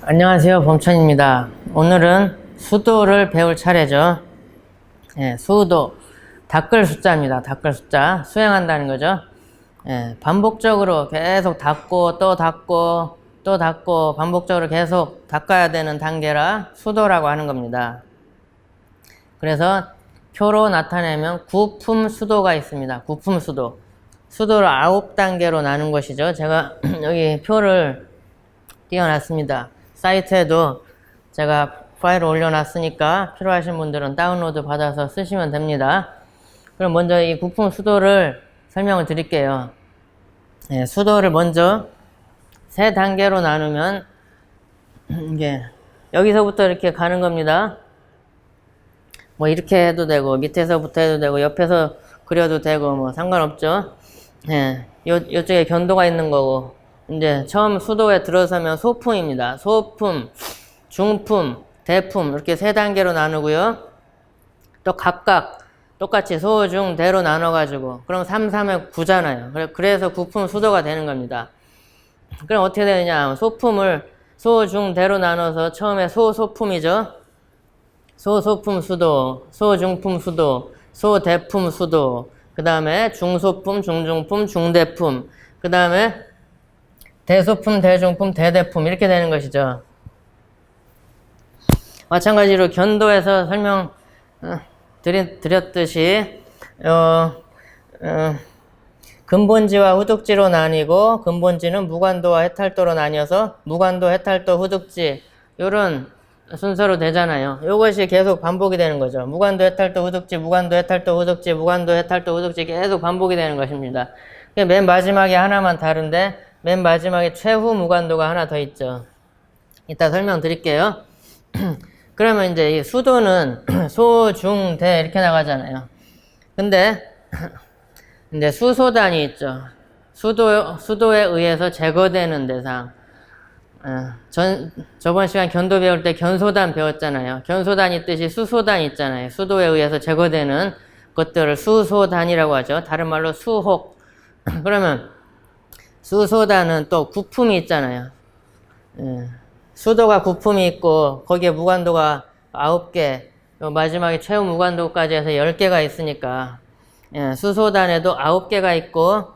안녕하세요, 범천입니다. 오늘은 수도를 배울 차례죠. 수도, 닦을 숫자입니다. 닦을 숫자, 수행한다는 거죠. 반복적으로 계속 닦고 또 닦고 또 닦고 반복적으로 계속 닦아야 되는 단계라 수도라고 하는 겁니다. 그래서 표로 나타내면 구품수도가 있습니다. 구품수도. 수도를 9단계로 나눈 것이죠. 제가 여기 표를 띄워놨습니다. 사이트에도 제가 파일을 올려놨으니까 필요하신 분들은 다운로드 받아서 쓰시면 됩니다. 그럼 먼저 이 구품 수도를 설명을 드릴게요. 수도를 먼저 3단계로 나누면 이게 여기서부터 이렇게 가는 겁니다. 뭐 이렇게 해도 되고 밑에서부터 해도 되고 옆에서 그려도 되고 뭐 상관없죠. 요쪽에 견도가 있는 거고, 이제 처음 수도에 들어서면 소품입니다. 소품, 중품, 대품 이렇게 3단계로 나누고요. 또 각각 똑같이 소, 중, 대로 나눠가지고 그럼 3, 3에 9잖아요. 그래서 구품 수도가 되는 겁니다. 그럼 어떻게 되느냐? 소품을 소, 중, 대로 나눠서 처음에 소소품이죠. 소소품 수도, 소중품 수도, 소대품 수도, 그 다음에 중소품, 중중품, 중대품, 그 다음에 대소품, 대중품, 대대품 이렇게 되는 것이죠. 마찬가지로 견도에서 설명 드렸듯이 근본지와 후득지로 나뉘고, 근본지는 무관도와 해탈도로 나뉘어서 무관도, 해탈도, 후득지 이런 순서로 되잖아요. 이것이 계속 반복이 되는 거죠. 무관도, 해탈도, 후득지, 무관도, 해탈도, 후득지, 무관도, 해탈도, 후득지 계속 반복이 되는 것입니다. 맨 마지막에 하나만 다른데 맨 마지막에 최후 무관도가 하나 더 있죠. 이따 설명드릴게요. 그러면 이제 이 수도는 소, 중, 대 이렇게 나가잖아요. 근데 이제 수소단이 있죠. 수도에 의해서 제거되는 대상. 저번 시간 견도 배울 때 견소단 배웠잖아요. 견소단 있듯이 수소단 있잖아요. 수도에 의해서 제거되는 것들을 수소단이라고 하죠. 다른 말로 수혹. 그러면 수소단은 또 구품이 있잖아요. 수도가 구품이 있고 거기에 무관도가 9개, 마지막에 최후 무관도까지 해서 10개가 있으니까 수소단에도 9개가 있고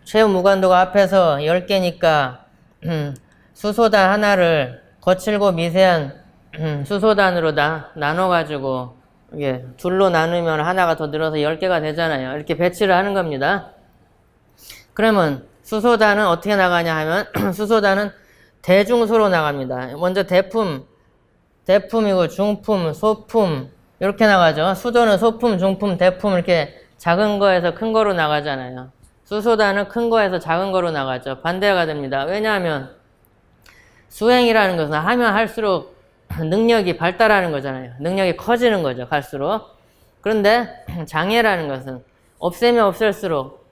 최후 무관도가 앞에서 10개니까 수소단 하나를 거칠고 미세한 수소단으로 나눠가지고 이게 둘로 나누면 하나가 더 늘어서 10개가 되잖아요. 이렇게 배치를 하는 겁니다. 그러면 수소단은 어떻게 나가냐 하면 수소단은 대중소로 나갑니다. 먼저 대품이고 중품, 소품 이렇게 나가죠. 수도는 소품, 중품, 대품 이렇게 작은 거에서 큰 거로 나가잖아요. 수소단은 큰 거에서 작은 거로 나가죠. 반대가 됩니다. 왜냐하면 수행이라는 것은 하면 할수록 능력이 발달하는 거잖아요. 능력이 커지는 거죠. 갈수록. 그런데 장애라는 것은 없애면 없앨수록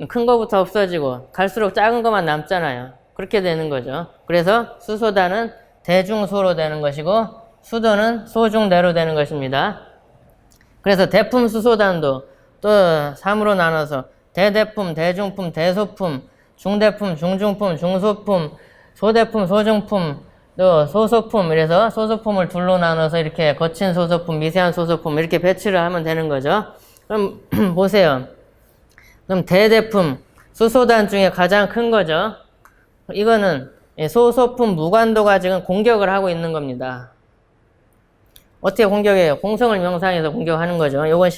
큰 거부터 없어지고 갈수록 작은 것만 남잖아요. 그렇게 되는 거죠. 그래서 수소단은 대중소로 되는 것이고 수도는 소중대로 되는 것입니다. 그래서 대품 수소단도 또 3으로 나눠서 대대품, 대중품, 대소품, 중대품, 중중품, 중소품, 소대품, 소중품, 또 소소품, 이래서 소소품을 둘로 나눠서 이렇게 거친 소소품, 미세한 소소품 이렇게 배치를 하면 되는 거죠. 그럼 보세요. 그럼 대대품, 수소단 중에 가장 큰 거죠. 이거는 소소품 무관도가 지금 공격을 하고 있는 겁니다. 어떻게 공격해요? 공성을 명상해서 공격하는 거죠. 요건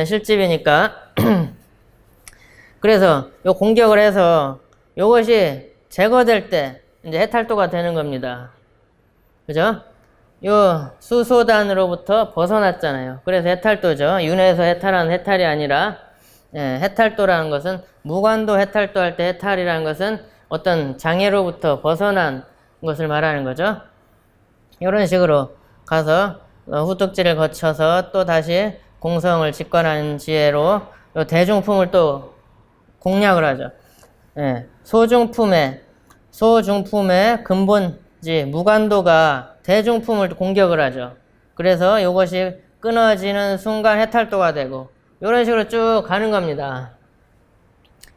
실집이니까. 그래서 요 공격을 해서 요것이 제거될 때 이제 해탈도가 되는 겁니다. 그죠? 요 수소단으로부터 벗어났잖아요. 그래서 해탈도죠. 윤회에서 해탈한 해탈이 아니라 해탈도라는 것은 무관도 해탈도 할 때 해탈이라는 것은 어떤 장애로부터 벗어난 것을 말하는 거죠. 이런 식으로 가서 후득지를 거쳐서 또 다시 공성을 직관하는 지혜로 요 대중품을 또 공략을 하죠. 소중품의 근본지 무관도가 대중품을 공격을 하죠. 그래서 이것이 끊어지는 순간 해탈도가 되고 이런 식으로 쭉 가는 겁니다.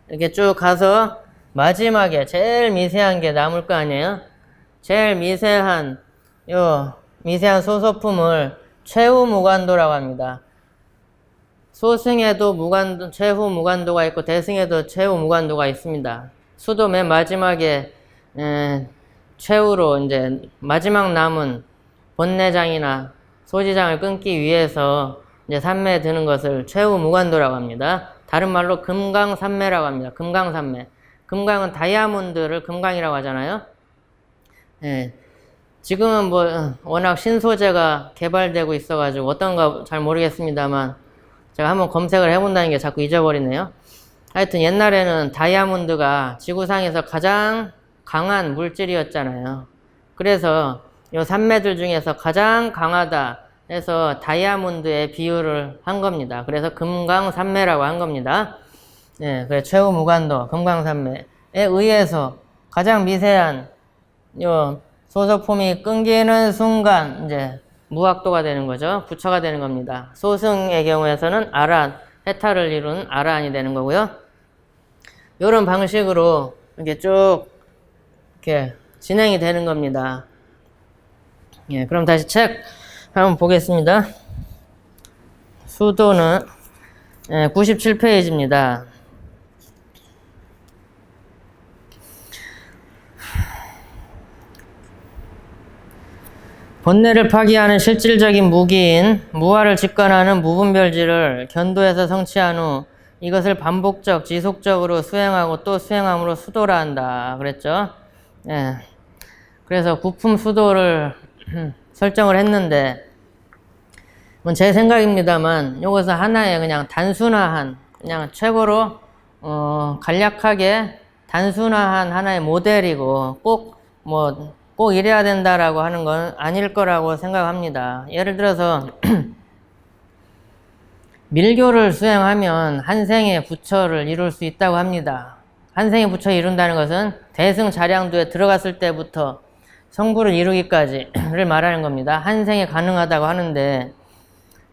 이렇게 쭉 가서 마지막에 제일 미세한 게 남을 거 아니에요? 제일 미세한 미세한 소소품을 최후무관도라고 합니다. 소승에도 최후무관도가 있고 대승에도 최후무관도가 있습니다. 수도 맨 마지막에 최후로 이제 마지막 남은 본내장이나 소지장을 끊기 위해서 이제 산매에 드는 것을 최후무관도라고 합니다. 다른 말로 금강산매라고 합니다. 금강산매. 금강은 다이아몬드를 금강이라고 하잖아요. 예. 지금은 뭐 워낙 신소재가 개발되고 있어가지고 어떤가 잘 모르겠습니다만 제가 한번 검색을 해본다는 게 자꾸 잊어버리네요. 하여튼 옛날에는 다이아몬드가 지구상에서 가장 강한 물질이었잖아요. 그래서 이 산매들 중에서 가장 강하다 해서 다이아몬드의 비유를 한 겁니다. 그래서 금강산매라고 한 겁니다. 예, 그래 최후무관도 금강산매에 의해서 가장 미세한 요 소소품이 끊기는 순간 이제 무학도가 되는 거죠. 부처가 되는 겁니다. 소승의 경우에서는 아란, 해탈을 이룬 아란이 되는 거고요. 이런 방식으로 이렇게 쭉 이렇게 진행이 되는 겁니다. 예, 그럼 다시 책 한번 보겠습니다. 수도는 97페이지입니다. 본내를 파기하는 실질적인 무기인 무화를 직관하는 무분별지를 견도해서 성취한 후 이것을 반복적, 지속적으로 수행하고 또 수행함으로 수도라 한다. 그랬죠? 예. 그래서 부품 수도를 설정을 했는데, 제 생각입니다만, 이것은 하나의 그냥 단순화한, 그냥 최고로, 간략하게 단순화한 하나의 모델이고, 꼭 이래야 된다라고 하는 건 아닐 거라고 생각합니다. 예를 들어서, 밀교를 수행하면 한 생의 부처를 이룰 수 있다고 합니다. 한 생의 부처를 이룬다는 것은 대승자량도에 들어갔을 때부터 성부를 이루기까지를 말하는 겁니다. 한 생에 가능하다고 하는데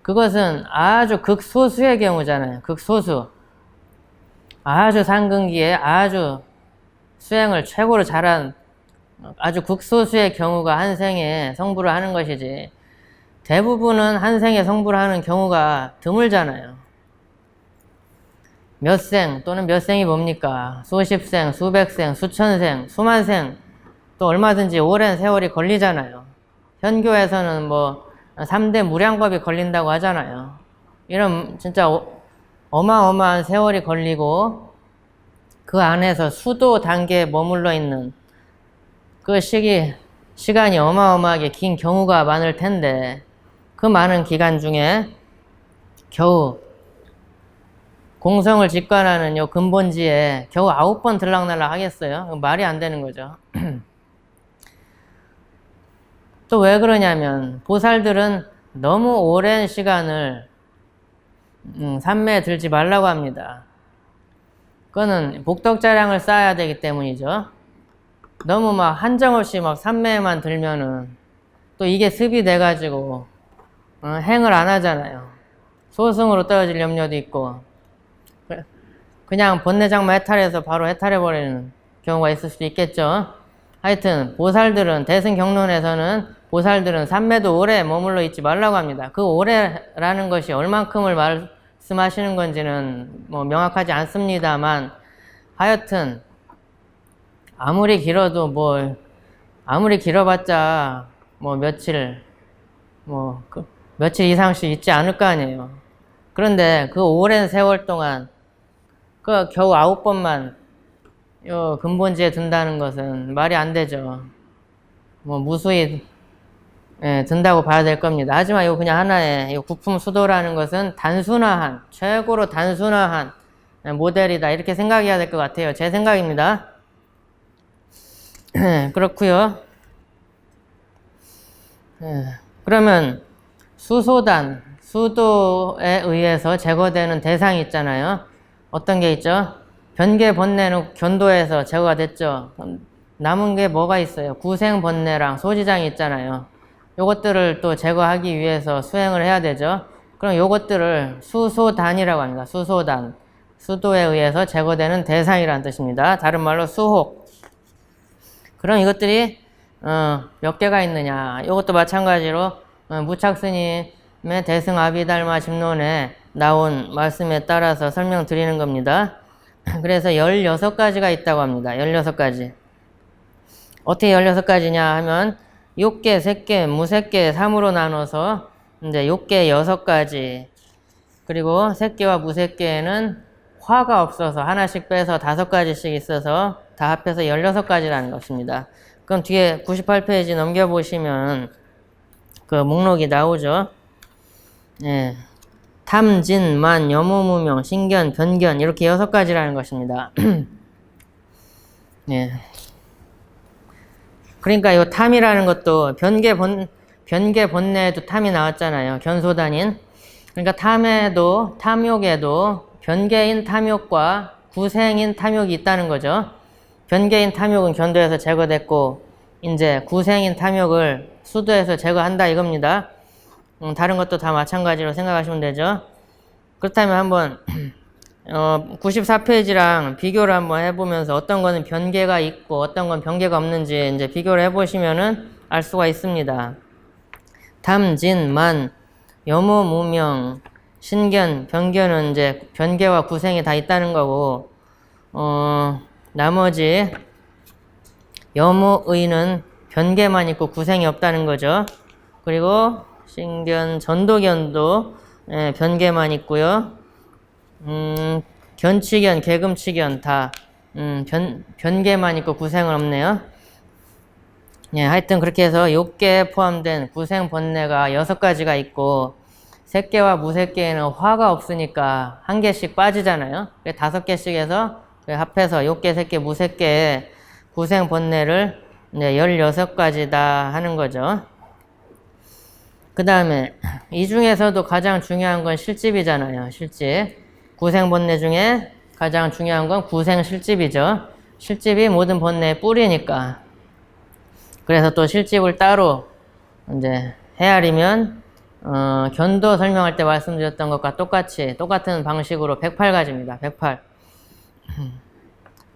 그것은 아주 극소수의 경우잖아요. 극소수. 아주 상근기에 아주 수행을 최고로 잘한 아주 극소수의 경우가 한 생에 성부를 하는 것이지 대부분은 한 생에 성부를 하는 경우가 드물잖아요. 몇 생 또는 몇 생이 뭡니까? 수십 생, 수백 생, 수천 생, 수만 생 또 얼마든지 오랜 세월이 걸리잖아요. 현교에서는 3대 무량겁이 걸린다고 하잖아요. 이런 진짜 어마어마한 세월이 걸리고 그 안에서 수도 단계에 머물러 있는 그 시간이 어마어마하게 긴 경우가 많을 텐데 그 많은 기간 중에 겨우 공성을 직관하는 요 근본지에 겨우 9번 들락날락 하겠어요? 말이 안 되는 거죠. 또 왜 그러냐면 보살들은 너무 오랜 시간을 산매에 들지 말라고 합니다. 그거는 복덕자량을 쌓아야 되기 때문이죠. 너무 한정없이 산매에만 들면은 또 이게 습이 돼가지고 행을 안 하잖아요. 소승으로 떨어질 염려도 있고 그냥 본내장만 해탈해서 바로 해탈해버리는 경우가 있을 수도 있겠죠. 하여튼 보살들은 대승경론에서는 보살들은 산매도 오래 머물러 있지 말라고 합니다. 그 오래라는 것이 얼만큼을 말씀하시는 건지는 명확하지 않습니다만 하여튼 아무리 길어도 아무리 길어봤자 며칠 이상씩 있지 않을 거 아니에요. 그런데 그 오랜 세월 동안 그 겨우 9번만 요 근본지에 든다는 것은 말이 안 되죠. 무수히 든다고 봐야 될 겁니다. 하지만 이거 그냥 하나의 부품 수도라는 것은 최고로 단순화한 모델이다 이렇게 생각해야 될 것 같아요. 제 생각입니다. 그렇고요. 그러면 수도에 의해서 제거되는 대상이 있잖아요. 어떤 게 있죠? 변계 번뇌는 견도에서 제거가 됐죠. 남은 게 뭐가 있어요? 구생 번뇌랑 소지장이 있잖아요. 요것들을 또 제거하기 위해서 수행을 해야 되죠. 그럼 요것들을 수소단이라고 합니다. 수소단. 수도에 의해서 제거되는 대상이라는 뜻입니다. 다른 말로 수혹. 그럼 이것들이 몇 개가 있느냐. 이것도 마찬가지로 무착스님의 대승아비달마 집론에 나온 말씀에 따라서 설명드리는 겁니다. 그래서 16가지가 있다고 합니다. 16가지. 어떻게 16가지냐 하면 욕계, 색계, 무색계, 3으로 나눠서 이제 욕계 6가지, 그리고 색계와 무색계에는 화가 없어서 하나씩 빼서 5가지씩 있어서 다 합해서 16가지라는 것입니다. 그럼 뒤에 98페이지 넘겨보시면 그 목록이 나오죠. 예. 탐, 진, 만, 여무무명, 신견, 변견 이렇게 6가지라는 것입니다. 예. 그러니까 이 탐이라는 것도 변계 본내에도 탐이 나왔잖아요. 견소단인. 그러니까 탐욕에도 변계인 탐욕과 구생인 탐욕이 있다는 거죠. 변계인 탐욕은 견도에서 제거됐고 이제 구생인 탐욕을 수도에서 제거한다 이겁니다. 다른 것도 다 마찬가지로 생각하시면 되죠. 그렇다면 한번 94페이지랑 비교를 한번 해보면서 어떤 거는 변계가 있고 어떤 건 변계가 없는지 이제 비교를 해보시면은 알 수가 있습니다. 탐, 진, 만, 여무, 무명, 신견, 변견은 이제 변계와 구생이 다 있다는 거고, 나머지 여무의는 변계만 있고 구생이 없다는 거죠. 그리고 신견, 전도견도 변계만 있고요. 견치견, 개금치견 다 변계만 있고 구생은 없네요. 예, 하여튼 그렇게 해서 욕계에 포함된 구생 본내가 6가지가 있고 색계와 무색계에는 화가 없으니까 한 개씩 빠지잖아요. 5개씩 해서 합해서 욕계, 색계, 무색계의 구생 본내를 이제 16가지다 하는 거죠. 그 다음에 이 중에서도 가장 중요한 건 실집이잖아요. 실집. 구생 본내 중에 가장 중요한 건 구생 실집이죠. 실집이 모든 본내의 뿌리니까. 그래서 또 실집을 따로 이제 헤아리면 견도 설명할 때 말씀드렸던 것과 똑같은 방식으로 108가지입니다. 108.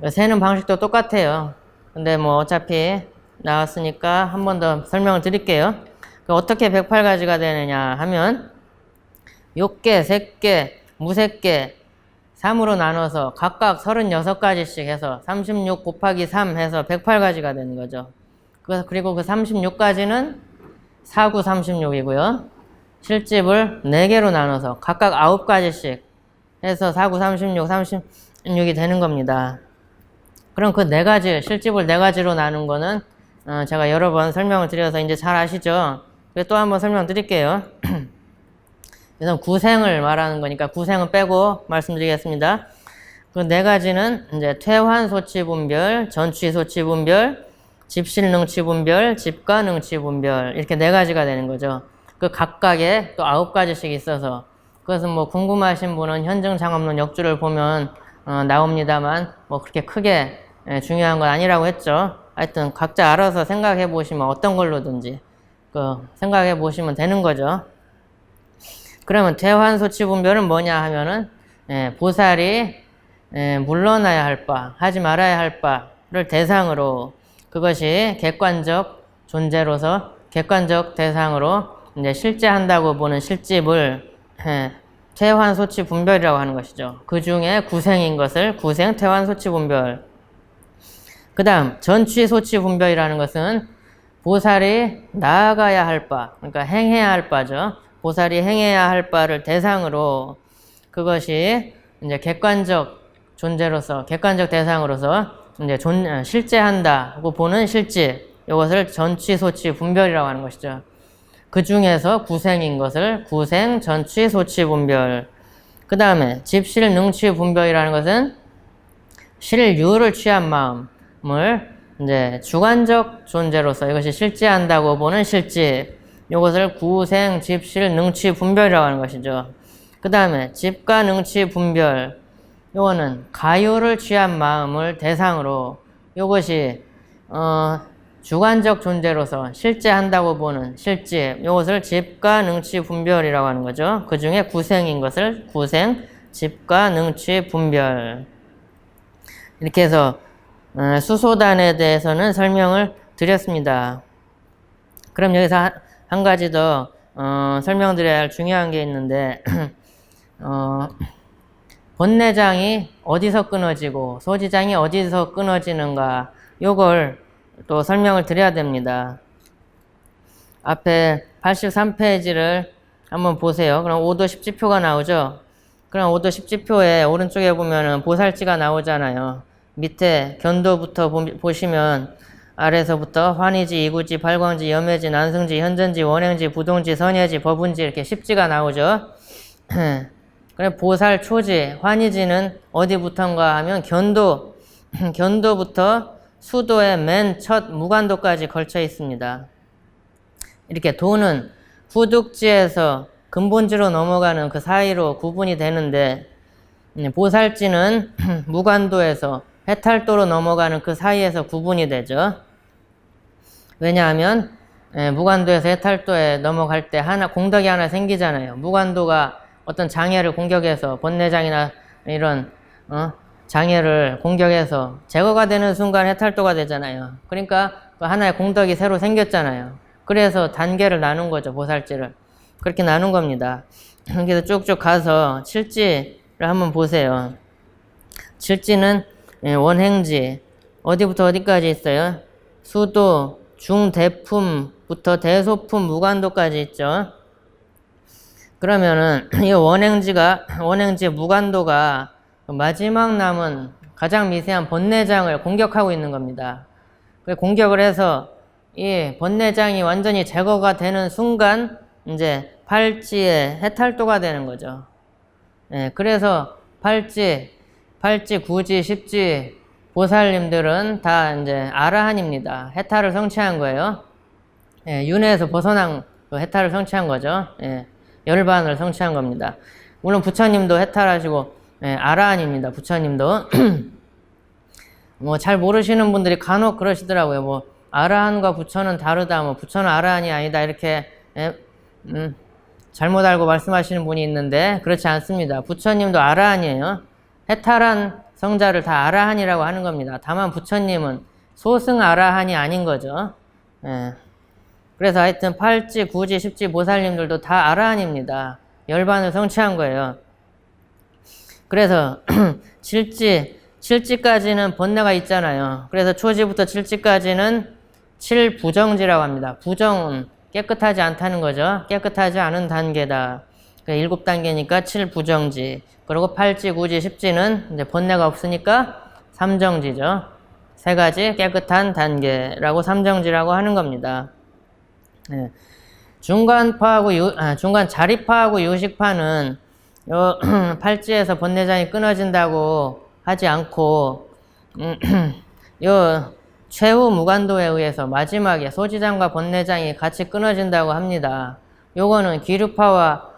세는 방식도 똑같아요. 근데 뭐 어차피 나왔으니까 한 번 더 설명을 드릴게요. 어떻게 108가지가 되느냐 하면 욕계, 색계, 무색계 3으로 나눠서 각각 36가지씩 해서 36 곱하기 3 해서 108가지가 되는 거죠. 그리고 그 36가지는 4, 9, 36이고요. 실집을 4개로 나눠서 각각 9가지씩 해서 4, 9, 36, 36이 되는 겁니다. 그럼 그 4가지, 실집을 4가지로 나눈 거는 제가 여러 번 설명을 드려서 이제 잘 아시죠? 또 한번 설명드릴게요. 그래서 구생을 말하는 거니까 구생은 빼고 말씀드리겠습니다. 그 4가지는 이제 퇴환소치분별, 전취소치분별, 집실능치분별, 집가능치분별 이렇게 4가지가 되는 거죠. 그 각각에 또 9가지씩 있어서 그것은 뭐 궁금하신 분은 현증장업론 역주를 보면 나옵니다만 뭐 그렇게 크게 중요한 건 아니라고 했죠. 하여튼 각자 알아서 생각해 보시면 어떤 걸로든지 생각해 보시면 되는 거죠. 그러면 퇴환소치분별은 뭐냐 하면은 보살이 물러나야 할 바, 하지 말아야 할 바를 대상으로 그것이 객관적 존재로서 객관적 대상으로 이제 실제한다고 보는 실집을 퇴환소치분별이라고 하는 것이죠. 그 중에 구생인 것을 구생 퇴환소치분별. 그 다음 전취소치분별이라는 것은 보살이 나아가야 할 바, 그러니까 행해야 할 바죠. 보살이 행해야 할 바를 대상으로 그것이 이제 객관적 존재로서 객관적 대상으로서 이제 실제한다고 보는 실집, 이것을 전취소치분별이라고 하는 것이죠. 그 중에서 구생인 것을 구생, 전취소치분별. 그 다음에 집실능취분별이라는 것은 실유를 취한 마음을 이제 주관적 존재로서 이것이 실제한다고 보는 실집, 이것을 구생, 집실, 능취분별이라고 하는 것이죠. 그 다음에 집가 능취분별, 이거는 가유를 취한 마음을 대상으로 이것이 주관적 존재로서 실제한다고 보는 실집, 이것을 집가 능취분별이라고 하는 거죠. 그 중에 구생인 것을 구생, 집가 능취분별. 이렇게 해서 수소단에 대해서는 설명을 드렸습니다. 그럼 여기서 한 가지 더 설명드려야 할 중요한 게 있는데 본내장이 어디서 끊어지고 소지장이 어디서 끊어지는가, 요걸 또 설명을 드려야 됩니다. 앞에 83페이지를 한번 보세요. 그럼 5도 10지표가 나오죠. 그럼 5도 10지표에 오른쪽에 보면은 보살지가 나오잖아요. 밑에 견도부터 보시면 아래서부터 환희지, 이구지, 발광지, 염해지, 난승지, 현전지, 원행지, 부동지, 선예지, 법운지 이렇게 10지가 나오죠. 그래 보살 초지, 환희지는 어디부터인가 하면 견도부터 수도의 맨 첫 무간도까지 걸쳐 있습니다. 이렇게 도는 후둑지에서 근본지로 넘어가는 그 사이로 구분이 되는데, 보살지는 무간도에서 해탈도로 넘어가는 그 사이에서 구분이 되죠. 왜냐하면 무간도에서 해탈도에 넘어갈 때 공덕이 하나 생기잖아요. 무간도가 어떤 장애를 공격해서 본내장이나 이런 장애를 공격해서 제거가 되는 순간 해탈도가 되잖아요. 그러니까 하나의 공덕이 새로 생겼잖아요. 그래서 단계를 나눈 거죠, 보살지를. 그렇게 나눈 겁니다. 그래서 쭉쭉 가서 칠지를 한번 보세요. 칠지는 원행지, 어디부터 어디까지 있어요? 수도, 중대품부터 대소품, 무간도까지 있죠. 그러면은 이 원행지의 무간도가 마지막 남은 가장 미세한 본내장을 공격하고 있는 겁니다. 공격을 해서 이 본내장이 완전히 제거가 되는 순간 이제 팔지의 해탈도가 되는 거죠. 그래서 팔지, 구지, 십지 보살님들은 다 이제 아라한입니다. 해탈을 성취한 거예요. 윤회에서 벗어난 해탈을 성취한 거죠. 열반을 성취한 겁니다. 물론 부처님도 해탈하시고 아라한입니다. 부처님도 뭐 잘 모르시는 분들이 간혹 그러시더라고요. 뭐 아라한과 부처는 다르다, 뭐 부처는 아라한이 아니다, 이렇게 잘못 알고 말씀하시는 분이 있는데 그렇지 않습니다. 부처님도 아라한이에요. 해탈한 성자를 다 아라한이라고 하는 겁니다. 다만 부처님은 소승 아라한이 아닌 거죠. 그래서 하여튼 팔지, 구지, 십지 보살님들도 다 아라한입니다. 열반을 성취한 거예요. 그래서 칠지까지는 번뇌가 있잖아요. 그래서 초지부터 칠지까지는 칠부정지라고 합니다. 부정은 깨끗하지 않다는 거죠. 깨끗하지 않은 단계다. 7단계니까 칠부정지. 그리고 팔지, 구지, 십지는 이제 번뇌가 없으니까 삼정지죠. 세 가지 깨끗한 단계라고 삼정지라고 하는 겁니다. 중간 자리파하고 유식파는 요 팔지에서 번뇌장이 끊어진다고 하지 않고 요 최후 무간도에 의해서 마지막에 소지장과 번뇌장이 같이 끊어진다고 합니다. 요거는 기류파와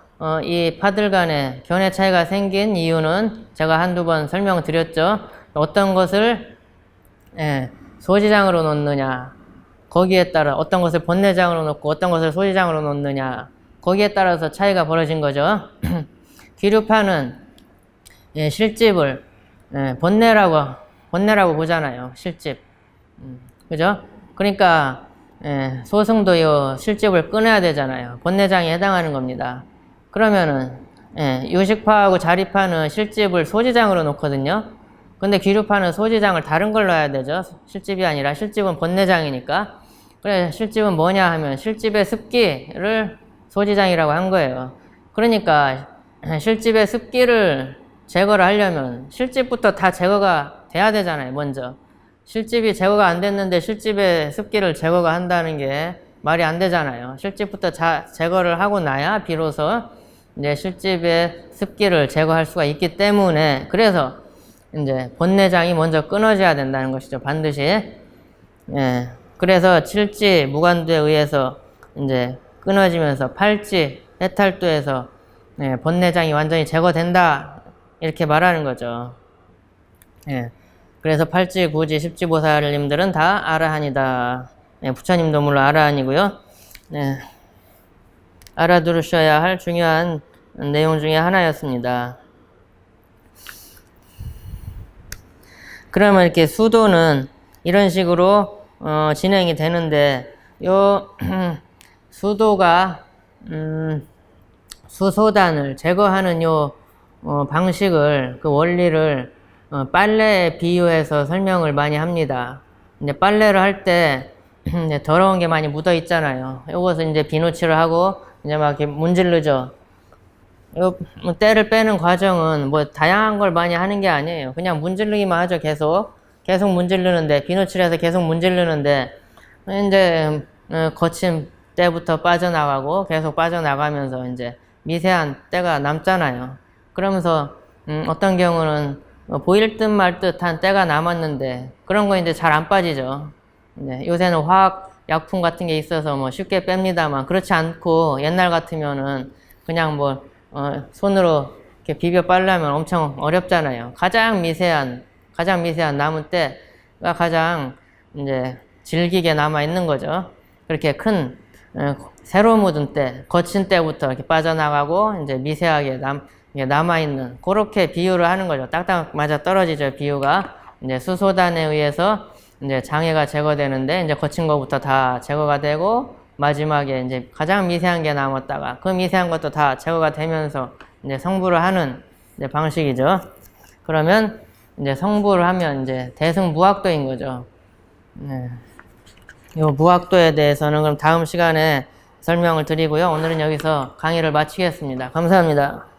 이 파들 간에 견해 차이가 생긴 이유는 제가 한두 번 설명드렸죠. 어떤 것을 소지장으로 놓느냐, 거기에 따라 어떤 것을 번뇌장으로 놓고 어떤 것을 소지장으로 놓느냐, 거기에 따라서 차이가 벌어진 거죠. 기류파는 실집을 번뇌라고 보잖아요. 실집. 그죠? 그러니까 소승도 이 실집을 끊어야 되잖아요. 번뇌장에 해당하는 겁니다. 그러면은 유식파하고 자리파는 실집을 소지장으로 놓거든요. 근데 기류파는 소지장을 다른 걸 넣어야 되죠. 실집이 아니라, 실집은 번뇌장이니까. 그래, 실집은 뭐냐 하면 실집의 습기를 소지장이라고 한 거예요. 그러니까 실집의 습기를 제거를 하려면 실집부터 다 제거가 돼야 되잖아요. 먼저 실집이 제거가 안 됐는데 실집의 습기를 제거가 한다는 게 말이 안 되잖아요. 실집부터 제거를 하고 나야 비로소 이제 실집의 습기를 제거할 수가 있기 때문에, 그래서 이제 번뇌장이 먼저 끊어져야 된다는 것이죠. 반드시. 그래서 칠지 무간도에 의해서 이제 끊어지면서 팔지 해탈도에서 번뇌장이 완전히 제거된다, 이렇게 말하는 거죠. 그래서 팔지, 구지, 십지 보살님들은 다 아라한이다. 부처님도 물론 아라한이고요. 알아두셔야 할 중요한 내용 중에 하나였습니다. 그러면 이렇게 수도는 이런 식으로 진행이 되는데 요 수도가 수소단을 제거하는 요 방식을 그 원리를 빨래에 비유해서 설명을 많이 합니다. 이제 빨래를 할 때 더러운 게 많이 묻어 있잖아요. 요것을 이제 비누칠을 하고 이제 막 이렇게 문지르죠. 요 때를 빼는 과정은 뭐 다양한 걸 많이 하는 게 아니에요. 그냥 문지르기만 하죠. 계속 문지르는데 비누칠해서 계속 문지르는데 이제 거친 때부터 빠져나가고 계속 빠져나가면서 이제 미세한 때가 남잖아요. 그러면서 어떤 경우는 보일 듯 말 듯한 때가 남았는데 그런 거 이제 잘 안 빠지죠. 요새는 화학 약품 같은 게 있어서 뭐 쉽게 뺍니다만 그렇지 않고 옛날 같으면은 그냥 뭐 손으로 이렇게 비벼 빨려면 엄청 어렵잖아요. 가장 미세한 남은 때가 가장 이제 질기게 남아 있는 거죠. 그렇게 큰 새로 묻은 때, 거친 때부터 이렇게 빠져나가고 이제 미세하게 남아 있는 그렇게 비유를 하는 거죠. 딱딱 맞아 떨어지죠. 비유가 이제 수소단에 의해서 이제 장애가 제거되는데 이제 거친 거부터 다 제거가 되고 마지막에 이제 가장 미세한 게 남았다가 그 미세한 것도 다 제거가 되면서 이제 성부를 하는 이제 방식이죠. 그러면 이제 성부를 하면 이제 대승무학도인 거죠. 네. 이 무학도에 대해서는 그럼 다음 시간에 설명을 드리고요. 오늘은 여기서 강의를 마치겠습니다. 감사합니다.